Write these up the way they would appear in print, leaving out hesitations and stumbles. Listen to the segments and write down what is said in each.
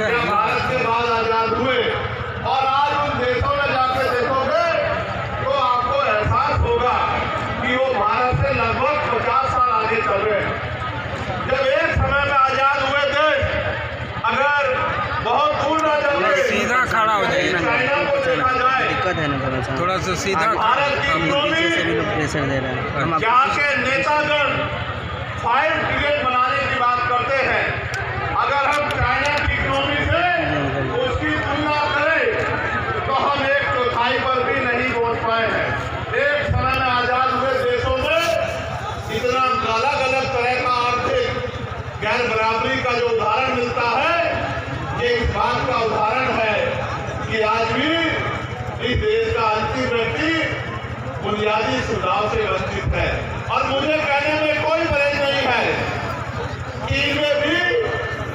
जब भारत के बाद आजाद हुए, और आज उन देशों में जाके देखोगे तो आपको एहसास होगा कि वो भारत से लगभग 50 साल आगे चल रहे हैं। जब एक समय में आजाद हुए देश अगर बहुत दूर न चल सीधा खड़ा हो जाए, चाइना को देखा जाए, दिक्कत है ना थोड़ा सा सीधा। भारत की इकोनॉमी प्रेशर दे रहा है। जहाँ के नेतागण 5 ट्रिलियन बनाने की बात करते हैं, अगर हम चाइना की इकोनॉमी से उसकी तुलना करें तो हम 1/4 पर भी नहीं पहुँच पाए हैं। एक समय में आजाद हुए देशों में इतना अलग अलग तरह का आर्थिक गैर बराबरी का जो उदाहरण मिलता है, ये इस बात का उदाहरण है कि आज भी इस देश का अंतिम व्यक्ति बुनियादी सुविधाओं से वंचित है। और मुझे कहने में कोई परहेज नहीं है कि इनमें भी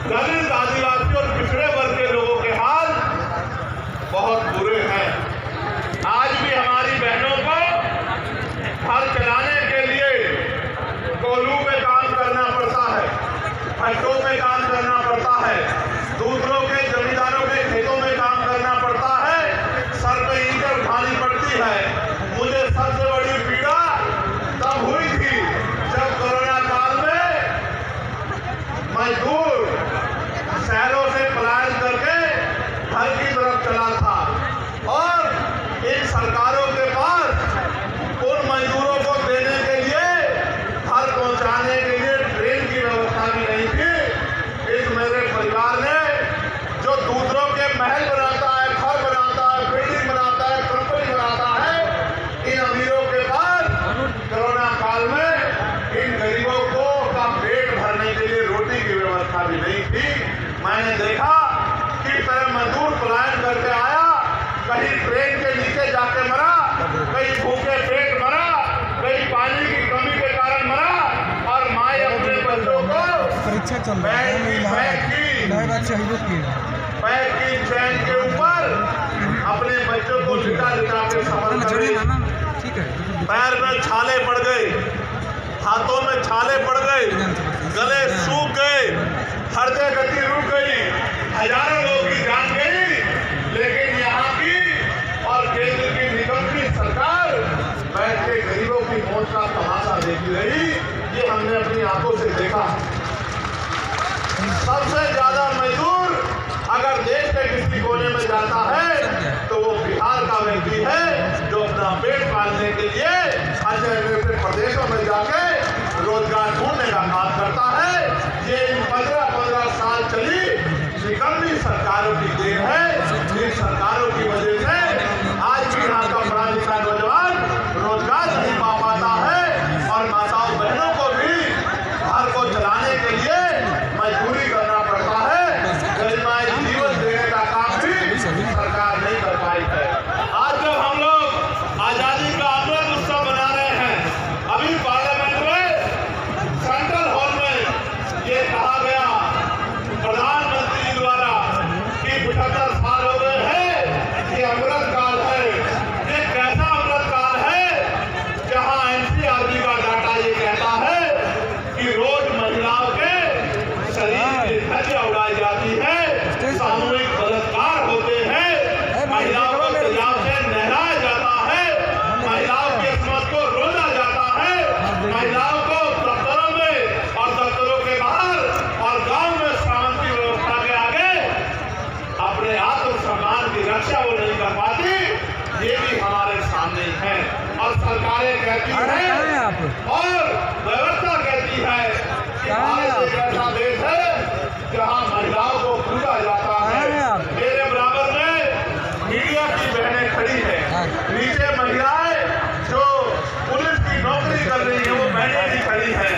दलित, आदिवासी और पिछड़े वर्ग के लोगों के हाल बहुत बुरे हैं। आज भी हमारी बहनों को घर चलाने के लिए कोल्हू में काम करना पड़ता है, फैक्ट्रियों में काम करना पड़ता है, दूसरों के जमींदारों के खेतों में काम करना पड़ता है, सर पे ईंटें उठानी पड़ती है। मुझे सबसे बड़ी पीड़ा तब हुई थी जब कोरोना काल में मजदूर शहरों से पलायन करके घर की तरफ चला था, और इन सरकारों के पास उन मजदूरों को देने के लिए, घर पहुंचाने के लिए ट्रेन की व्यवस्था भी नहीं थी। इस मेरे परिवार ने जो दूसरों के महल बनाता है, घर बनाता है, बिल्डिंग बनाता है, कंपनी बनाता है, इन अमीरों के पास कोरोना काल में इन गरीबों को का पेट भरने के लिए रोटी की व्यवस्था भी नहीं थी। मैंने देखा कि तरह मजदूर पलायन करके आया, कहीं ट्रेन के नीचे जाके मरा, कहीं भूखे पेट मरा, कहीं पानी की कमी के कारण मरा, और माए अपने बच्चों को परीक्षा चल रहा है, पैर की चैन के ऊपर अपने बच्चों को लिटा लिटा के सफर कर रही। ठीक है, पैर में छाले पड़ गए, हाथों में छाले पड़ गए, गले सूख गए, हृदय गति रुक गई, हजारों लोगों की जान गई। लेकिन यहाँ की और केंद्र की निगम की सरकार बैठ के गरीबों की मौत का तमाशा देखती रही। ये हमने अपनी आंखों से देखा। सबसे ज्यादा मजदूर अगर देश के किसी कोने में जाता है तो वो बिहार का व्यक्ति है, जो अपना पेट पालने के लिए अन्य प्रदेशों में जाके रोजगार ढूंढने का काम करता है। ये इन 15-15 साल चली निकम्मी सरकारों की देन है। इन सरकारों की वजह से आज भी यहाँ का पढ़ा लिखा नौजवान रोजगार नहीं पा पाता है, और माताओं बहनों को भी घर को चलाने के लिए मजदूरी करना पड़ता है। गरिमाई जीवन देने का काम भी सरकार नहीं कर पाई है। आज जब हम लोग आजादी का अमृत उत्सव मना रहे हैं, अभी पार्लियामेंट में सेंट्रल हॉल में ये कहा गया प्रधानमंत्री जी द्वारा कि 75 साल हो गए हैं, ये अमृत काल है। ये कैसा अमृत काल है जहां एनसीआरबी का डाटा ये कहता है कि रोज महिलाओं के शरीर की धज्जियां उड़ाई जाती है, सामूहिक बलात्कार होते हैं, महिलाओं को तेजाब से नहलाया जाता है, महिलाओं की किस्मत को रोला जाता है, महिलाओं को दफ्तरों में और दफ्तरों के बाहर और गांव में शांति व्यवस्था के आगे अपने आत्मसम्मान की रक्षा वो नहीं कर पाती। ये भी हमारे सामने है, और सरकारें कहती हैं और व्यवस्था कहती है कि भारत एक ऐसा देश है जहां महिलाओं को पूजा जाता है। मेरे बराबर में मीडिया की बहनें खड़ी हैं, नीचे महिलाएं जो पुलिस की नौकरी कर रही है वो बहनें भी खड़ी हैं।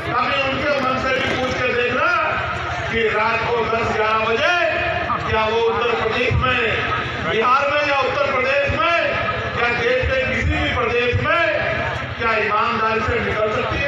कभी उनके मन से भी पूछ के देखना कि रात को 10-11 बजे क्या वो उत्तर प्रदेश में, बिहार में या उत्तर प्रदेश में या देश के किसी भी प्रदेश में क्या ईमानदारी से निकल सकती है?